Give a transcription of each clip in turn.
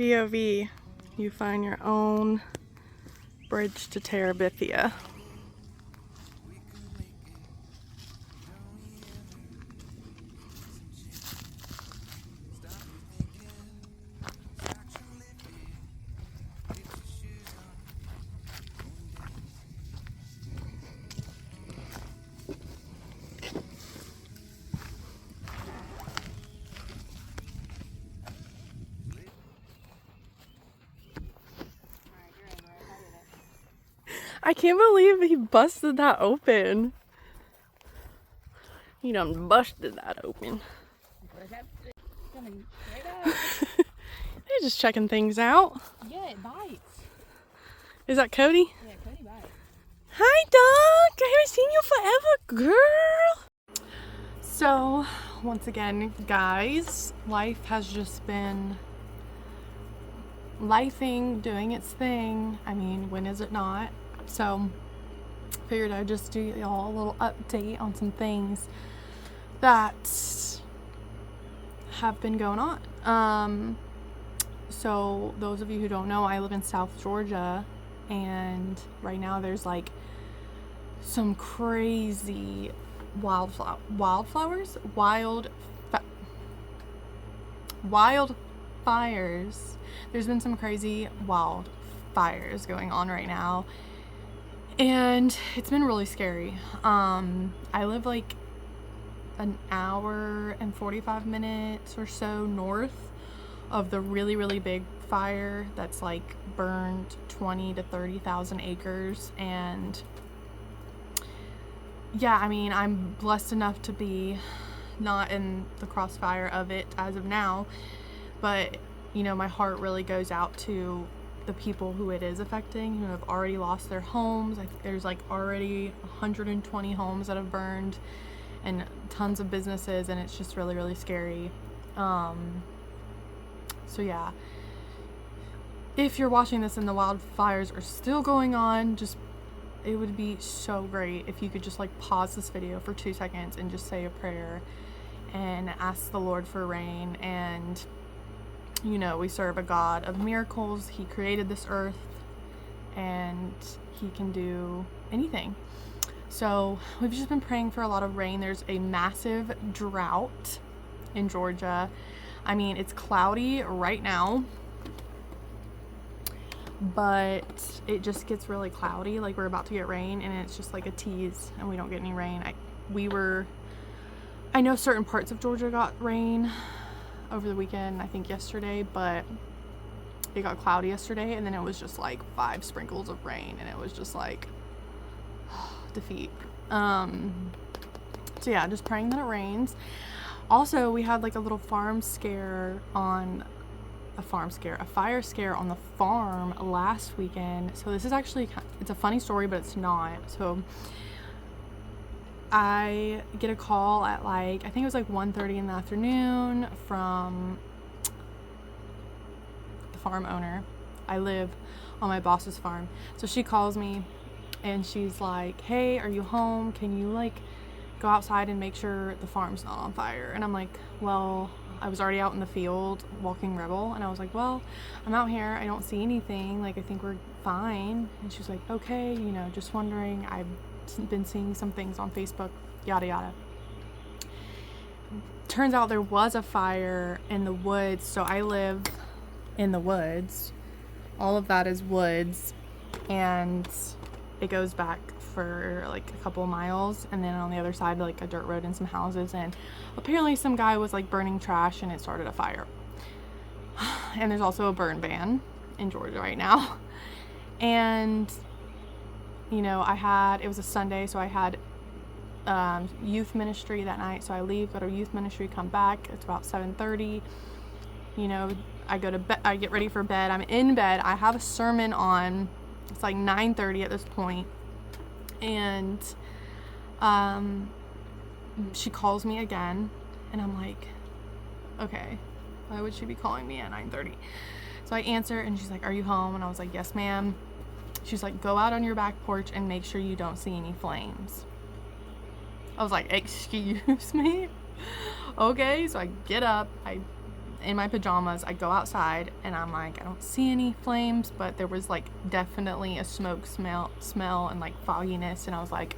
POV, you find your own bridge to Terabithia. I can't believe he busted that open. He done busted that open. They're just checking things out. Yeah, it bites. Is that Cody? Yeah, Cody bites. Hi, Doc. I haven't seen you forever, girl. So, once again, guys, life has just been lifing, doing its thing. I mean, when is it not? So, figured I'd just do y'all a little update on some things that have been going on. So those of you who don't know, I live in South Georgia, and right now there's like some crazy wildfires. There's been some crazy wildfires going on right now, and it's been really scary. I live like an hour and 45 minutes or so north of the really big fire that's like burned 20 to 30,000 acres. And yeah, I mean, I'm blessed enough to be not in the crossfire of it as of now, but you know, my heart really goes out to the people who it is affecting, who have already lost their homes. I think there's like already 120 homes that have burned and tons of businesses, and it's just really scary. So yeah, if you're watching this and the wildfires are still going on, it would be so great if you could just like pause this video for 2 seconds and just say a prayer and ask the Lord for rain. And you know, we serve a God of miracles. He created this earth and he can do anything. So we've just been praying for a lot of rain. There's a massive drought in Georgia. I mean, it's cloudy right now, but it just gets really cloudy. Like, we're about to get rain and it's just like a tease and we don't get any rain. I know certain parts of Georgia got rain over the weekend, I think yesterday, but it got cloudy yesterday, and then it was just like 5 sprinkles of rain, and it was just like defeat. So yeah, just praying that it rains. Also, we had like a little fire scare on the farm last weekend. So this is actually, it's a funny story, but it's not. So I get a call at like, I think it was like 1:30 in the afternoon from the farm owner. I live on my boss's farm. So she calls me and she's like, hey, are you home? Can you like go outside and make sure the farm's not on fire? And I'm like, well, I was already out in the field walking Rebel, and I was like, well, I'm out here, I don't see anything, like I think we're fine. And she's like, okay, you know, just wondering, I've been seeing some things on Facebook, yada yada. Turns out there was a fire in the woods. So I live in the woods, all of that is woods, and it goes back for like a couple of miles, and then on the other side like a dirt road and some houses, and apparently some guy was like burning trash and it started a fire. And there's also a burn ban in Georgia right now. And you know, it was a Sunday, so I had youth ministry that night. So I leave, go to youth ministry, come back. It's about 7:30. You know, I go to bed, I get ready for bed. I'm in bed. I have a sermon on. It's like 9:30 at this point. And she calls me again, and I'm like, okay, why would she be calling me at 9:30? So I answer, and she's like, are you home? And I was like, yes, ma'am. She's like, go out on your back porch and make sure you don't see any flames. I was like, excuse me? Okay, so I get up, in my pajamas. I go outside and I'm like, I don't see any flames, but there was like definitely a smoke smell and like fogginess, and I was like,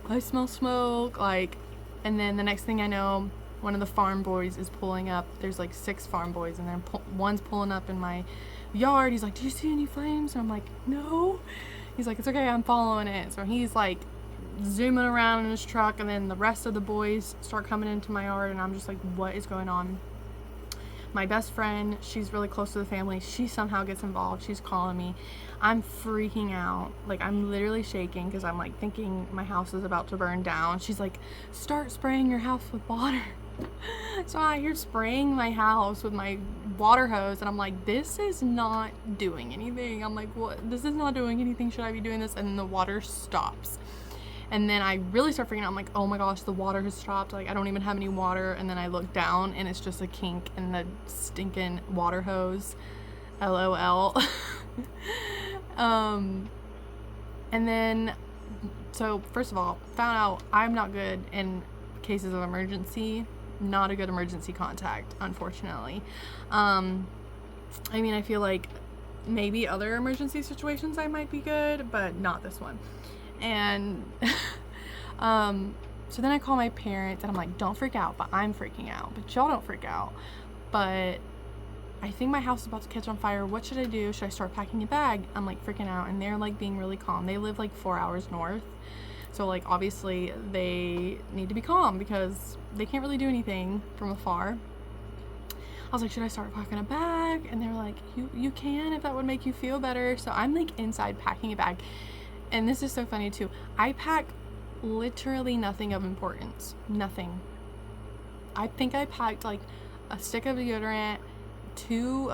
I smell smoke, like. And then the next thing I know, one of the farm boys is pulling up. There's like 6 farm boys, and then one's pulling up in my yard. He's like, do you see any flames? And I'm like, no. He's like, it's okay, I'm following it. So he's like zooming around in his truck, and then the rest of the boys start coming into my yard, and I'm just like, what is going on? My best friend, she's really close to the family, she somehow gets involved. She's calling me. I'm freaking out. Like, I'm literally shaking because I'm like thinking my house is about to burn down. She's like, start spraying your house with water. So I hear spraying my house with my water hose, and I'm like, this is not doing anything. I'm like, what? This is not doing anything. Should I be doing this? And then the water stops. And then I really start freaking out. I'm like, oh my gosh, the water has stopped. Like, I don't even have any water. And then I look down, and it's just a kink in the stinking water hose. LOL. And then, so first of all, found out I'm not good in cases of emergency. Not a good emergency contact, unfortunately. I mean, I feel like maybe other emergency situations I might be good, but not this one. And so then I call my parents, and I'm like, don't freak out, but I'm freaking out, but y'all don't freak out. But I think my house is about to catch on fire. What should I do? Should I start packing a bag? I'm like freaking out, and they're like being really calm. They live like 4 hours north. So like obviously they need to be calm because they can't really do anything from afar. I was like, should I start packing a bag? And they were like, you can if that would make you feel better. So I'm like inside packing a bag. And this is so funny too. I pack literally nothing of importance. Nothing. I think I packed like a stick of deodorant, two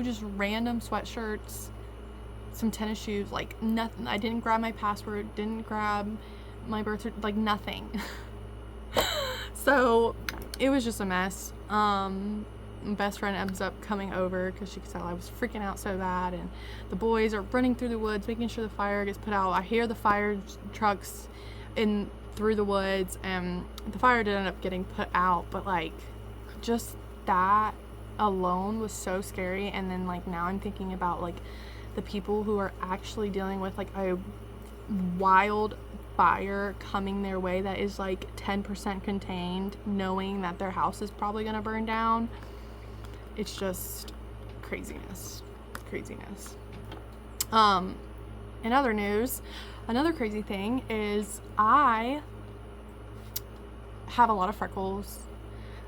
just random sweatshirts, some tennis shoes, like nothing. I didn't grab my passport, didn't grab my birth certificate, like nothing. So it was just a mess. My best friend ends up coming over because she could tell I was freaking out so bad, and the boys are running through the woods making sure the fire gets put out. I hear the fire trucks in through the woods, and the fire did end up getting put out, but like just that alone was so scary. And then like now I'm thinking about like the people who are actually dealing with like a wild fire coming their way that is like 10% contained, knowing that their house is probably gonna burn down. It's just craziness. In other news, another crazy thing is I have a lot of freckles.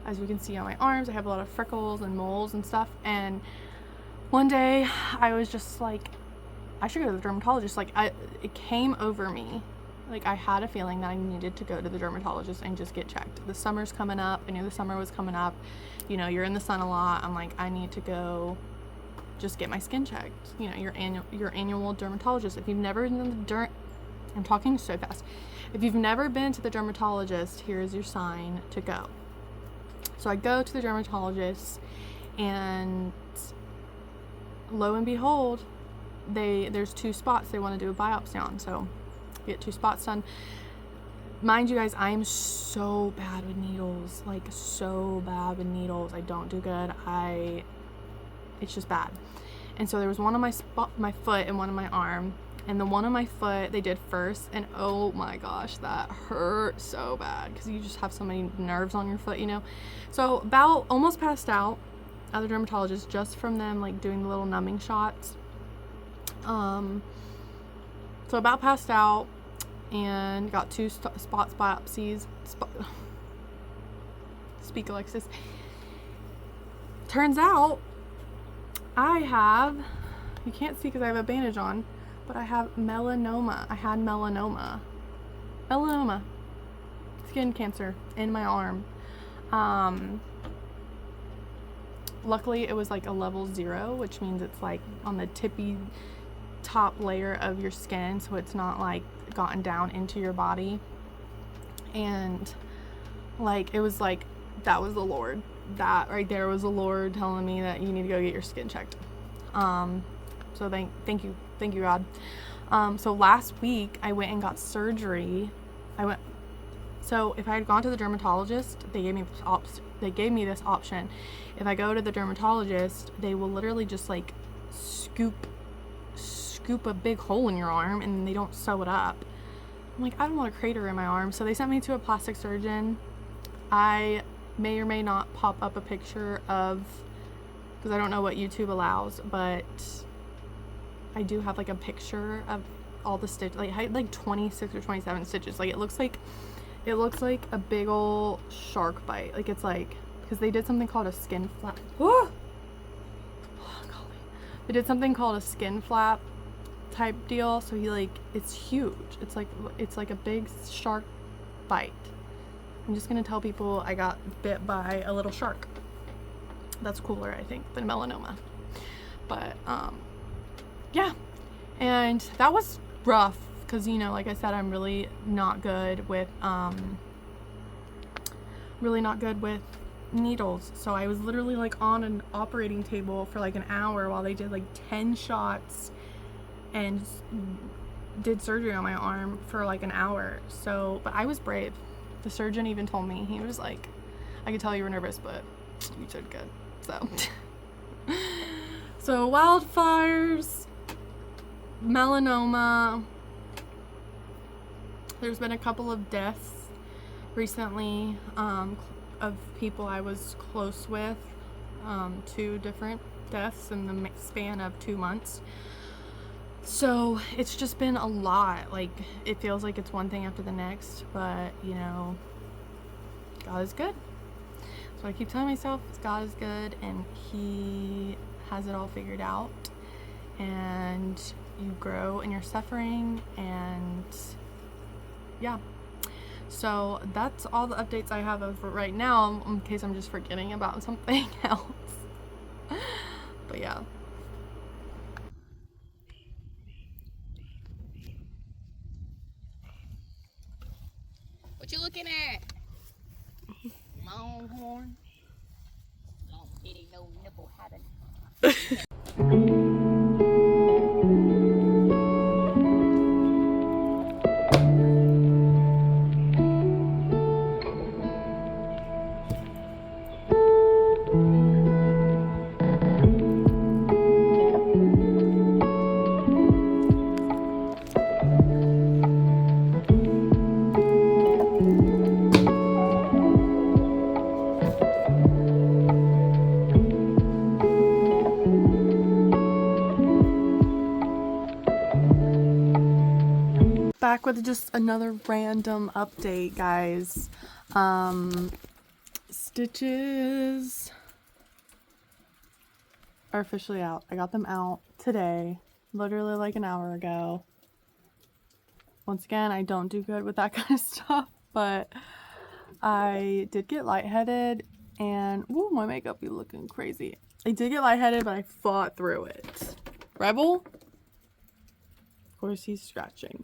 As you can see on my arms, I have a lot of freckles and moles and stuff. And one day I was just like, I should go to the dermatologist. Like it came over me. Like I had a feeling that I needed to go to the dermatologist and just get checked. The summer's coming up. I knew the summer was coming up. You know, you're in the sun a lot. I'm like, I need to go just get my skin checked. You know, your annual dermatologist. If you've never been to the I'm talking so fast. If you've never been to the dermatologist, here's your sign to go. So I go to the dermatologist, and lo and behold, there's 2 spots they want to do a biopsy on. So get 2 spots done. Mind you guys, I am so bad with needles, like so bad with needles. I don't do good. It's just bad. And so there was one on my foot and one on my arm. And the one on my foot they did first, and oh my gosh, that hurt so bad because you just have so many nerves on your foot, you know. So about almost passed out at the dermatologist just from them like doing the little numbing shots. So about passed out and got 2 spots biopsies. Speak, Alexis. Turns out I have, you can't see because I have a bandage on, but I have melanoma. I had melanoma. Skin cancer in my arm. Luckily it was like a level 0, which means it's like on the tippy top layer of your skin, so it's not like gotten down into your body. And like it was like that was the Lord. That right there was the Lord telling me that you need to go get your skin checked. So thank you God. So last week I went and got surgery. So if I had gone to the dermatologist, they gave me this option. If I go to the dermatologist, they will literally just like scoop a big hole in your arm and they don't sew it up. I'm like, I don't want a crater in my arm. So they sent me to a plastic surgeon. I may or may not pop up a picture of, because I don't know what YouTube allows, but I do have like a picture of all the stitches, like 26 or 27 stitches. Like it looks like a big old shark bite. Like it's like, because they did something called a skin flap. Oh, golly. They did something called a skin flap type deal. So it's huge. It's like a big shark bite. I'm just gonna tell people I got bit by a little shark. That's cooler, I think, than melanoma. But yeah, and that was rough because, you know, like I said, I'm really not good with needles. So I was literally like on an operating table for like an hour while they did like 10 shots and did surgery on my arm for like an hour. So, but I was brave. The surgeon even told me, he was like, I could tell you were nervous, but you did good. So wildfires, melanoma. There's been a couple of deaths recently of people I was close with. 2 different deaths in the span of 2 months. So it's just been a lot. Like, it feels like it's one thing after the next, but you know, God is good. So I keep telling myself God is good and He has it all figured out, and you grow in your suffering, and yeah. So that's all the updates I have of right now, in case I'm just forgetting about something else. But yeah. What you looking at? Longhorn. Long titty, no nipple having. Back with just another random update, guys. Stitches are officially out. I got them out today, literally like an hour ago. Once again, I don't do good with that kind of stuff, but I did get lightheaded, and ooh, my makeup be looking crazy. I did get lightheaded, but I fought through it. Rebel? Of course, he's scratching.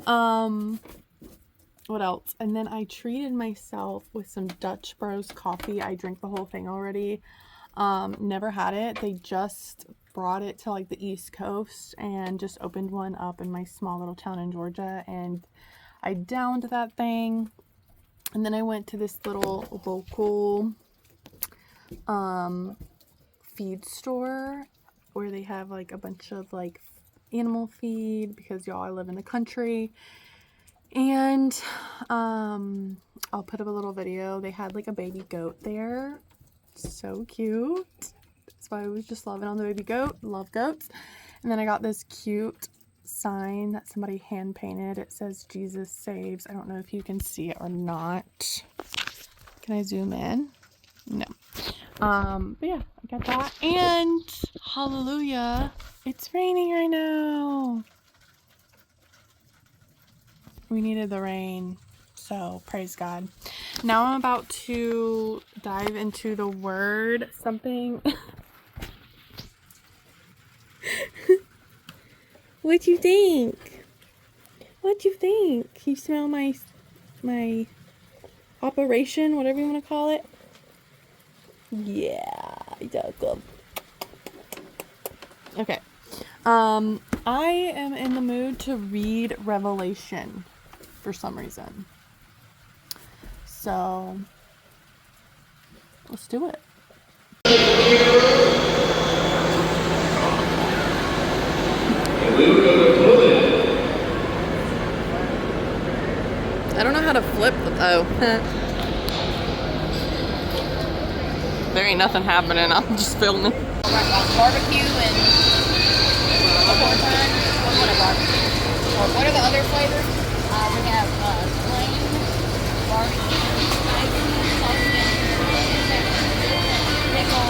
What else? And then I treated myself with some Dutch Bros coffee. I drank the whole thing already. Never had it. They just brought it to like the East Coast and just opened one up in my small little town in Georgia, and I downed that thing. And then I went to this little local feed store where they have like a bunch of like animal feed, because y'all, I live in the country. And I'll put up a little video. They had like a baby goat there. So cute. That's why I was just loving on the baby goat. Love goats. And then I got this cute sign that somebody hand painted. It says Jesus saves. I don't know if you can see it or not. Can I zoom in? No. But yeah, I got that. And hallelujah, it's raining right now. We needed the rain, so praise God. Now I'm about to dive into the word. Something. What'd you think? What'd you think? You smell my operation, whatever you want to call it? Yeah, welcome. Okay. I am in the mood to read Revelation for some reason. So let's do it. I don't know how to flip the, oh. There ain't nothing happening, I'm just filming. Barbecue and one more time. What a barbecue. Or what are the other flavors? We have plain barbecue, spicy, sausage, pickle,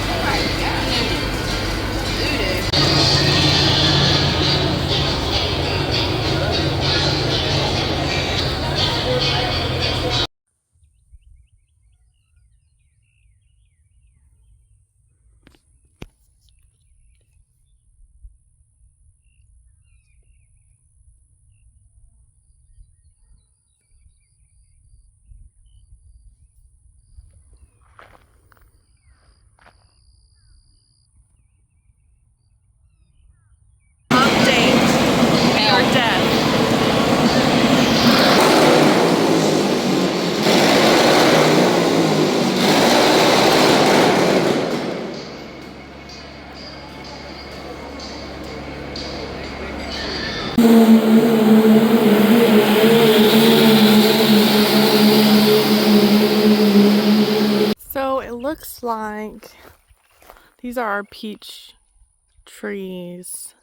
Update. We are dead. So it looks like these are our peach trees.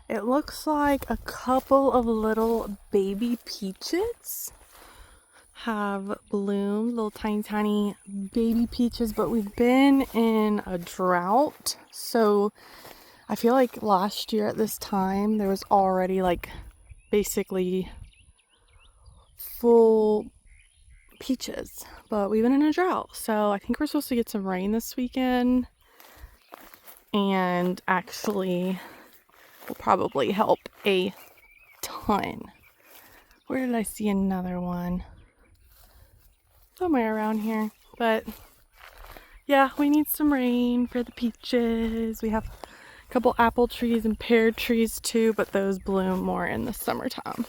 It looks like a couple of little baby peaches have bloomed, little tiny baby peaches, but we've been in a drought. So I feel like last year at this time there was already like basically full peaches, but we've been in a drought. So I think we're supposed to get some rain this weekend, and actually will probably help a ton. Where did I see another one? Somewhere around here. But yeah, we need some rain for the peaches. We have a couple apple trees and pear trees too, but those bloom more in the summertime.